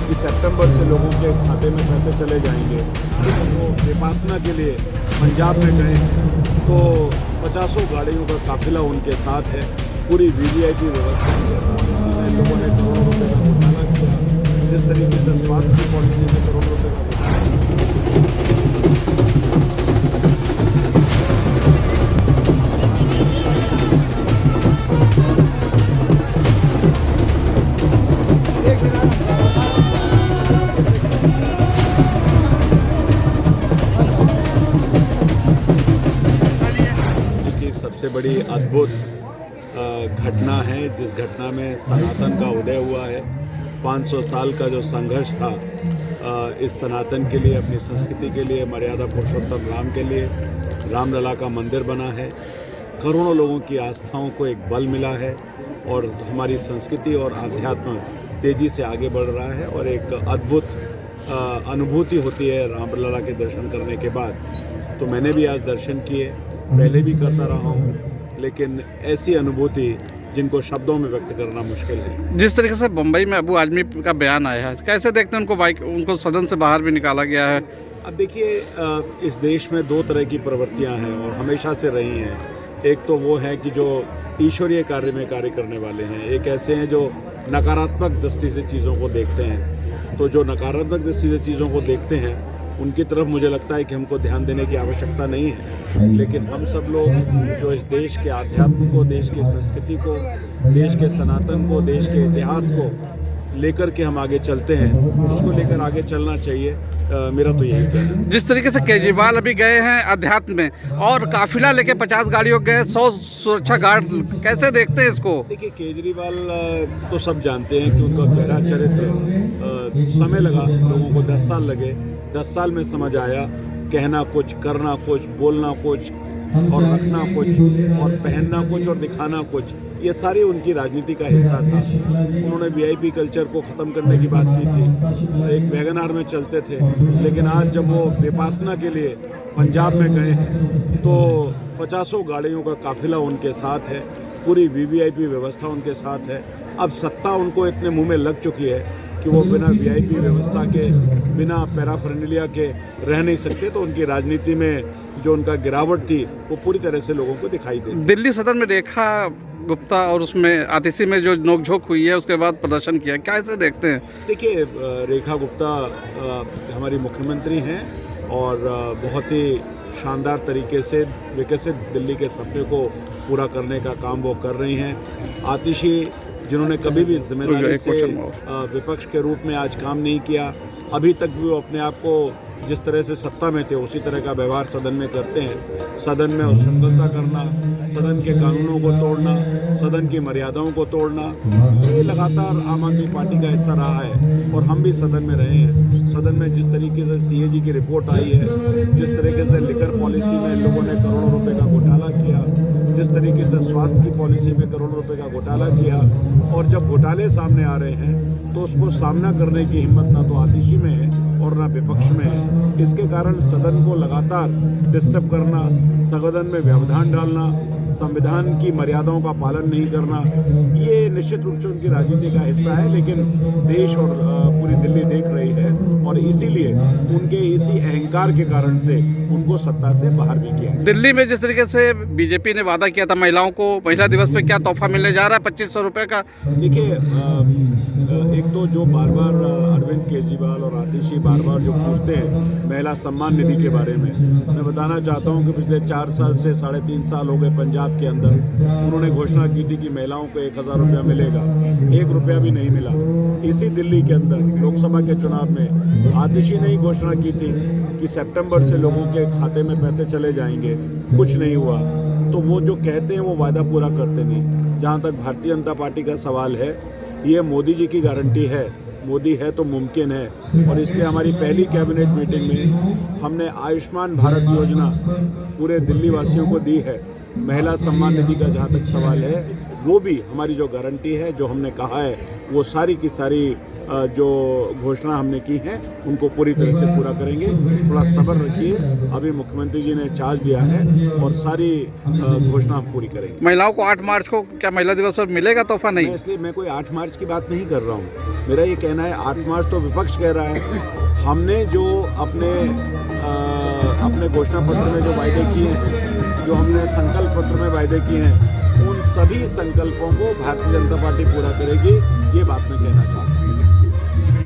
कि सितंबर से लोगों के खाते में पैसे चले जाएंगे। वो विपासना के लिए पंजाब में गए तो 50 गाड़ियों का काफिला उनके साथ है। पूरी वीवीआईपी व्यवस्था के साथ इसी लोगों ने करोड़ों रुपए का घोटाला किया। जिस तरीके से स्वास्थ्य की पॉलिसी में करोड़ों रुपए का सबसे बड़ी अद्भुत घटना है, जिस घटना में सनातन का उदय हुआ है। 500 साल का जो संघर्ष था इस सनातन के लिए, अपनी संस्कृति के लिए, मर्यादा पुरुषोत्तम राम के लिए रामलला का मंदिर बना है। करोड़ों लोगों की आस्थाओं को एक बल मिला है और हमारी संस्कृति और अध्यात्म तेज़ी से आगे बढ़ रहा है और एक अद्भुत अनुभूति होती है रामलला के दर्शन करने के बाद। तो मैंने भी आज दर्शन किए, पहले भी करता रहा हूँ, लेकिन ऐसी अनुभूति जिनको शब्दों में व्यक्त करना मुश्किल है। जिस तरीके से मुंबई में अबू आजमी का बयान आया है, कैसे देखते हैं उनको सदन से बाहर भी निकाला गया है? अब देखिए, इस देश में दो तरह की प्रवृत्तियाँ हैं और हमेशा से रही हैं। एक तो वो है कि जो ईश्वरीय कार्य में कार्य करने वाले हैं, एक ऐसे हैं जो नकारात्मक दृष्टि से चीज़ों को देखते हैं। तो जो नकारात्मक दृष्टि से चीज़ों को देखते हैं उनकी तरफ मुझे लगता है कि हमको ध्यान देने की आवश्यकता नहीं है। लेकिन हम सब लोग जो इस देश के आध्यात्म को, देश की संस्कृति को, देश के सनातन को, देश के इतिहास को लेकर के हम आगे चलते हैं, उसको लेकर आगे चलना चाहिए। मेरा तो यही कहना है। जिस तरीके से केजरीवाल अभी गए हैं अध्यात्म में और काफिला लेके 50 गाड़ियों गए, 100 सुरक्षा गार्ड, कैसे देखते हैं इसको? देखिए, केजरीवाल तो सब जानते हैं कि उनका गहरा चरित्र, समय लगा, लोगों को 10 साल लगे। 10 साल में समझ आया, कहना कुछ, करना कुछ, बोलना कुछ और रखना कुछ और पहनना कुछ और दिखाना कुछ, ये सारी उनकी राजनीति का हिस्सा था। उन्होंने वीआईपी कल्चर को ख़त्म करने की बात की थी, एक वैगनार में चलते थे। लेकिन आज जब वो विपासना के लिए पंजाब में गए तो 50 गाड़ियों का काफिला उनके साथ है। पूरी वीवीआईपी व्यवस्था उनके साथ है। अब सत्ता उनको इतने मुंह में लग चुकी है कि वो बिना वीआईपी व्यवस्था के, बिना पैराफर्नेलिया के रह नहीं सकते। तो उनकी राजनीति में जो उनका गिरावट थी वो पूरी तरह से लोगों को दिखाई देती। दिल्ली सदन में रेखा गुप्ता और उसमें आतिशी में जो नोकझोंक हुई है, उसके बाद प्रदर्शन किया, कैसे देखते हैं? देखिए, रेखा गुप्ता हमारी मुख्यमंत्री हैं और बहुत ही शानदार तरीके से विकसित दिल्ली के सपने को पूरा करने का काम वो कर रही हैं। आतिशी, जिन्होंने कभी भी जिम्मेदारी से विपक्ष के रूप में आज काम नहीं किया, अभी तक भी वो अपने आप को जिस तरह से सत्ता में थे उसी तरह का व्यवहार सदन में करते हैं। सदन में उच्छृंखलता करना, सदन के कानूनों को तोड़ना, सदन की मर्यादाओं को तोड़ना, ये लगातार आम आदमी पार्टी का हिस्सा रहा है और हम भी सदन में रहे हैं। सदन में जिस तरीके से सीएजी की रिपोर्ट आई है, जिस तरीके से लिकर पॉलिसी में लोगों ने करोड़ों रुपए का घोटाला किया, जिस तरीके से स्वास्थ्य की पॉलिसी में करोड़ों रुपए का घोटाला किया, और जब घोटाले सामने आ रहे हैं तो उसको सामना करने की हिम्मत ना तो आतिशी में है और ना विपक्ष में है। इसके कारण सदन को लगातार डिस्टर्ब करना, सदन में व्यवधान डालना, संविधान की मर्यादाओं का पालन नहीं करना, ये निश्चित रूप से उनकी राजनीति का हिस्सा है। लेकिन देश और पूरी दिल्ली देख रही है और इसीलिए उनके इसी अहंकार के कारण से उनको सत्ता से बाहर भी किया। दिल्ली में जिस तरीके से बीजेपी ने वादा किया था महिलाओं को, महिला दिवस पे क्या तोहफा मिलने जा रहा है 2500 रुपये का? देखिए, एक तो जो बार बार अरविंद केजरीवाल और आतिशी बार बार जो पूछते हैं महिला सम्मान निधि के बारे में, मैं बताना चाहता हूं कि पिछले 4 साल से 3.5 साल हो गए पंजाब के अंदर उन्होंने घोषणा की थी कि महिलाओं को 1000 रुपया मिलेगा, 1 रुपया भी नहीं मिला। इसी दिल्ली के अंदर लोकसभा के चुनाव में आतिशी ने ही घोषणा की थी कि सितंबर से लोगों के खाते में पैसे चले जाएंगे, कुछ नहीं हुआ। तो वो जो कहते हैं वो वादा पूरा करते नहीं। जहाँ तक भारतीय जनता पार्टी का सवाल है, ये मोदी जी की गारंटी है, मोदी है तो मुमकिन है। और इसलिए हमारी पहली कैबिनेट मीटिंग में हमने आयुष्मान भारत योजना पूरे दिल्ली वासियों को दी है। महिला सम्मान निधि का जहाँ तक सवाल है, वो भी हमारी जो गारंटी है, जो हमने कहा है, वो सारी की सारी जो घोषणा हमने की है उनको पूरी तरह से पूरा करेंगे। थोड़ा सब्र रखिए, अभी मुख्यमंत्री जी ने चार्ज लिया है और सारी घोषणा हम पूरी करेंगे। महिलाओं को 8 मार्च को क्या महिला दिवस पर मिलेगा तोहफा? नहीं, इसलिए मैं कोई 8 मार्च की बात नहीं कर रहा हूँ। मेरा ये कहना है 8 मार्च तो विपक्ष कह रहा है। हमने जो अपने घोषणा पत्र में जो वायदे किए हैं, जो हमने संकल्प पत्र में वायदे किए हैं, उन सभी संकल्पों को भारतीय जनता पार्टी पूरा करेगी, ये बात मैं कहना चाहता हूँ।